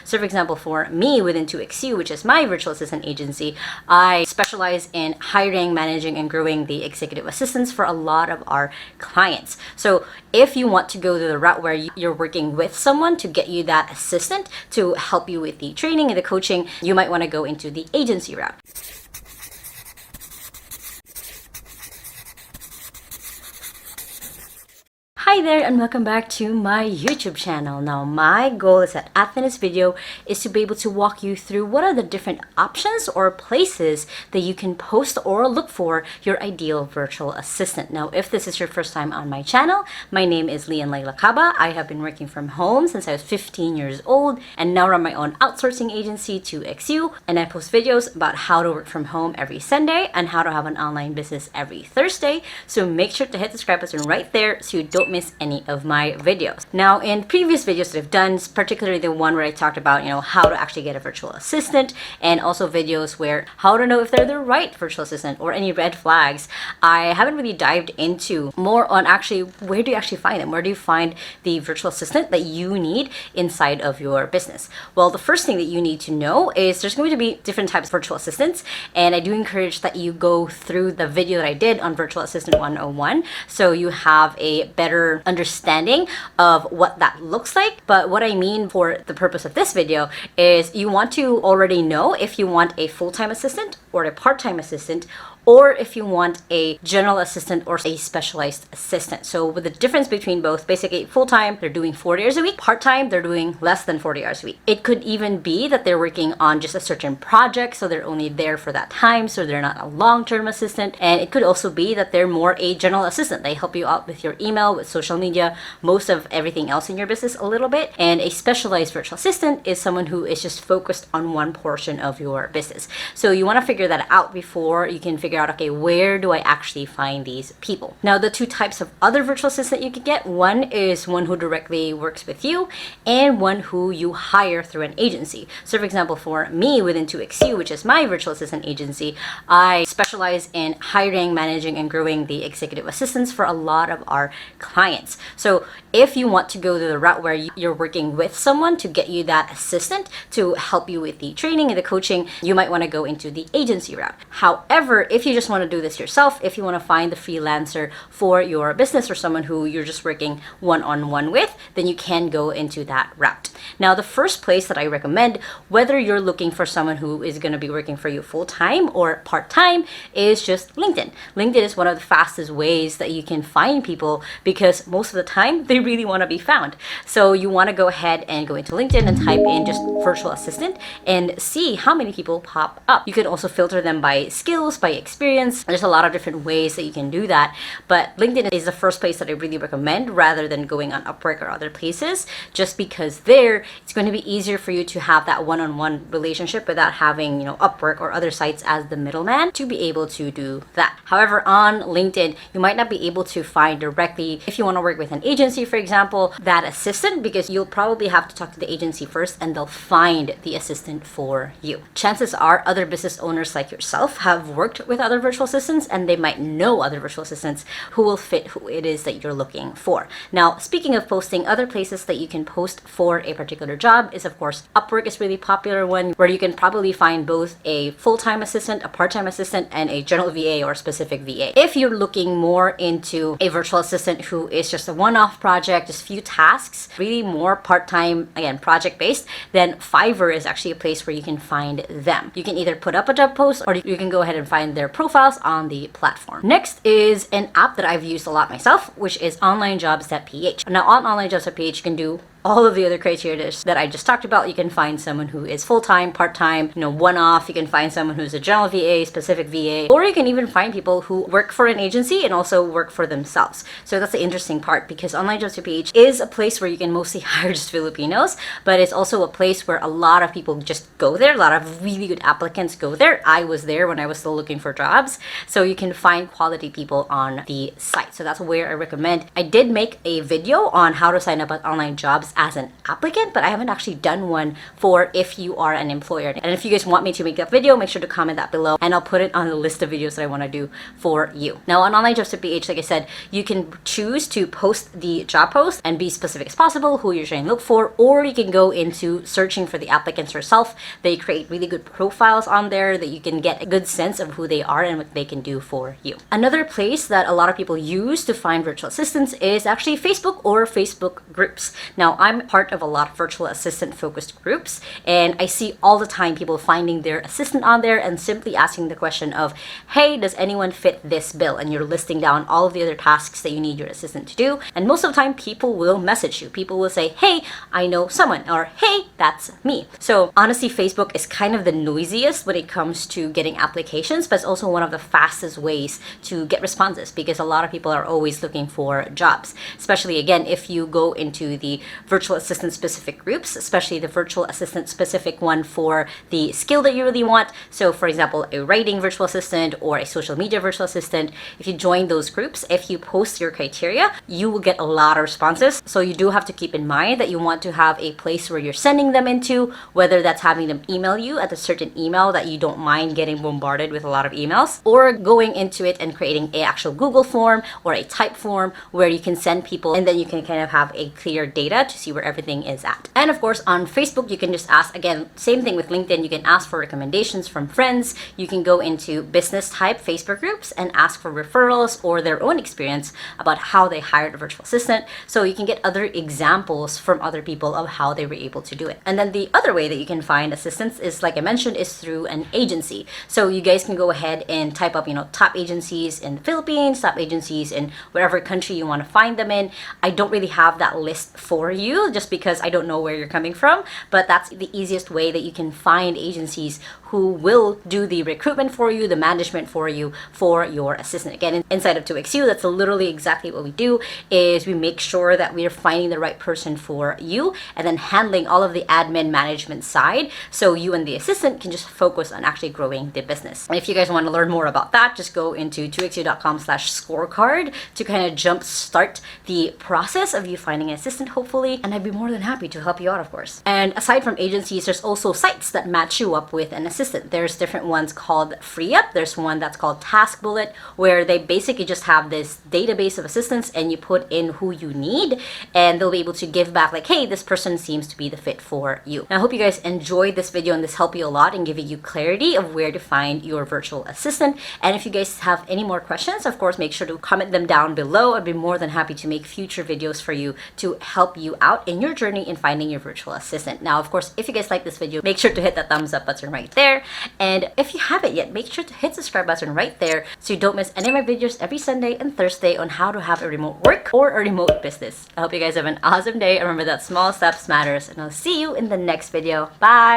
So for example, for me within 2XU, which is my virtual assistant agency, I specialize in hiring, managing, and growing the executive assistants for a lot of our clients. So if you want to go the route where you're working with someone to get you that assistant to help you with the training and the coaching, you might want to go into the agency route. Hi there and welcome back to my YouTube channel. Now my goal is that after this video is to be able to walk you through what are the different options or places that you can post or look for your ideal virtual assistant. Now if this is your first time on my channel, my name is Lai Lacaba. I have been working from home since I was 15 years old and now run my own outsourcing agency 2XU, and I post videos about how to work from home every Sunday and how to have an online business every Thursday. So make sure to hit the subscribe button right there so you don't miss any of my videos. Now in previous videos that I've done, particularly the one where I talked about how to actually get a virtual assistant, and also videos where how to know if they're the right virtual assistant or any red flags, I haven't really dived into more on actually where do you actually find them, where do you find the virtual assistant that you need inside of your business. Well, the first thing that you need to know is there's going to be different types of virtual assistants, and I do encourage that you go through the video that I did on Virtual Assistant 101 so you have a better understanding of what that looks like. But what I mean for the purpose of this video is you want to already know if you want a full-time assistant or a part-time assistant, or if you want a general assistant or a specialized assistant. So with the difference between both, basically full-time, they're doing 40 hours a week. Part-time, they're doing less than 40 hours a week. It could even be that they're working on just a certain project, so they're only there for that time, so they're not a long-term assistant. And it could also be that they're more a general assistant. They help you out with your email, with social media, most of everything else in your business a little bit. And a specialized virtual assistant is someone who is just focused on one portion of your business. So you want to figure that out before you can figure out, okay, where do I actually find these people? Now, the two types of other virtual assistant you can get, one is one who directly works with you and one who you hire through an agency. So for example, for me within 2XU, which is my virtual assistant agency, I specialize in hiring, managing, and growing the executive assistants for a lot of our clients. So if you want to go the route where you're working with someone to get you that assistant to help you with the training and the coaching, you might want to go into the agency route. However, if you just want to do this yourself, if you want to find the freelancer for your business or someone who you're just working one-on-one with, then you can go into that route. Now, the first place that I recommend, whether you're looking for someone who is going to be working for you full-time or part-time, is just LinkedIn. LinkedIn is one of the fastest ways that you can find people because most of the time they really want to be found. So you want to go ahead and go into LinkedIn and type in just virtual assistant and see how many people pop up. You can also filter them by skills, by experience. There's a lot of different ways that you can do that, but LinkedIn is the first place that I really recommend rather than going on Upwork or other places, just because there it's going to be easier for you to have that one-on-one relationship without having Upwork or other sites as the middleman to be able to do that. However, on LinkedIn you might not be able to find directly, if you want to work with an agency for example, that assistant, because you'll probably have to talk to the agency first and they'll find the assistant for you. Chances are other business owners like yourself have worked with other virtual assistants and they might know other virtual assistants who will fit who it is that you're looking for. Now, speaking of posting, other places that you can post for a particular job is of course Upwork is really popular one where you can probably find both a full-time assistant, a part-time assistant, and a general VA or specific VA. If you're looking more into a virtual assistant who is just a one-off project, just few tasks, really more part-time, again project-based, then Fiverr is actually a place where you can find them. You can either put up a job post or you can go ahead and find their profiles on the platform. Next is an app that I've used a lot myself, which is Onlinejobs.ph. Now on Onlinejobs.ph you can do all of the other criteria that I just talked about. You can find someone who is full-time, part-time, one-off. You can find someone who's a general VA, specific VA, or you can even find people who work for an agency and also work for themselves. So that's the interesting part, because Onlinejobs.ph is a place where you can mostly hire just Filipinos, but it's also a place where a lot of people just go there. A lot of really good applicants go there. I was there when I was still looking for jobs. So you can find quality people on the site. So that's where I recommend. I did make a video on how to sign up at Onlinejobs jobs as an applicant, but I haven't actually done one for if you are an employer. And if you guys want me to make that video, make sure to comment that below and I'll put it on the list of videos that I want to do for you. Now on Onlinejobs.ph, like I said, you can choose to post the job post and be specific as possible, who you're trying to look for, or you can go into searching for the applicants yourself. They create really good profiles on there that you can get a good sense of who they are and what they can do for you. Another place that a lot of people use to find virtual assistants is actually Facebook or Facebook groups. Now I'm part of a lot of virtual assistant focused groups, and I see all the time people finding their assistant on there and simply asking the question of, hey, does anyone fit this bill? And you're listing down all of the other tasks that you need your assistant to do. And most of the time people will message you. People will say, hey, I know someone, or hey, that's me. So honestly, Facebook is kind of the noisiest when it comes to getting applications, but it's also one of the fastest ways to get responses because a lot of people are always looking for jobs. Especially again, if you go into the virtual assistant specific groups, especially the virtual assistant specific one for the skill that you really want. So for example, a writing virtual assistant or a social media virtual assistant, if you join those groups, if you post your criteria, you will get a lot of responses. So you do have to keep in mind that you want to have a place where you're sending them into, whether that's having them email you at a certain email that you don't mind getting bombarded with a lot of emails, or going into it and creating an actual Google form or a type form where you can send people and then you can kind of have a clear data to see where everything is at. And of course on Facebook, you can just ask, again, same thing with LinkedIn, you can ask for recommendations from friends. You can go into business type Facebook groups and ask for referrals or their own experience about how they hired a virtual assistant, so you can get other examples from other people of how they were able to do it. And then the other way that you can find assistants is, like I mentioned, is through an agency. So you guys can go ahead and type up, top agencies in the Philippines, top agencies in whatever country you want to find them in. I don't really have that list for you just because I don't know where you're coming from, but that's the easiest way that you can find agencies who will do the recruitment for you, the management for you, for your assistant. Again, inside of 2XU, that's literally exactly what we do, is we make sure that we are finding the right person for you and then handling all of the admin management side, so you and the assistant can just focus on actually growing the business. And if you guys want to learn more about that, just go into 2XU.com/scorecard to kind of jump start the process of you finding an assistant, hopefully, and I'd be more than happy to help you out, of course. And aside from agencies, there's also sites that match you up with an assistant. There's different ones called FreeUp. There's one that's called Task Bullet, where they basically just have this database of assistants and you put in who you need and they'll be able to give back like, hey, this person seems to be the fit for you. Now, I hope you guys enjoyed this video and this helped you a lot in giving you clarity of where to find your virtual assistant. And if you guys have any more questions, of course, make sure to comment them down below. I'd be more than happy to make future videos for you to help you out in your journey in finding your virtual assistant. Now, of course, if you guys like this video, make sure to hit that thumbs up button right there. And if you haven't yet, make sure to hit the subscribe button right there so you don't miss any of my videos every Sunday and Thursday on how to have a remote work or a remote business. I hope you guys have an awesome day. Remember that small steps matters, and I'll see you in the next video. Bye!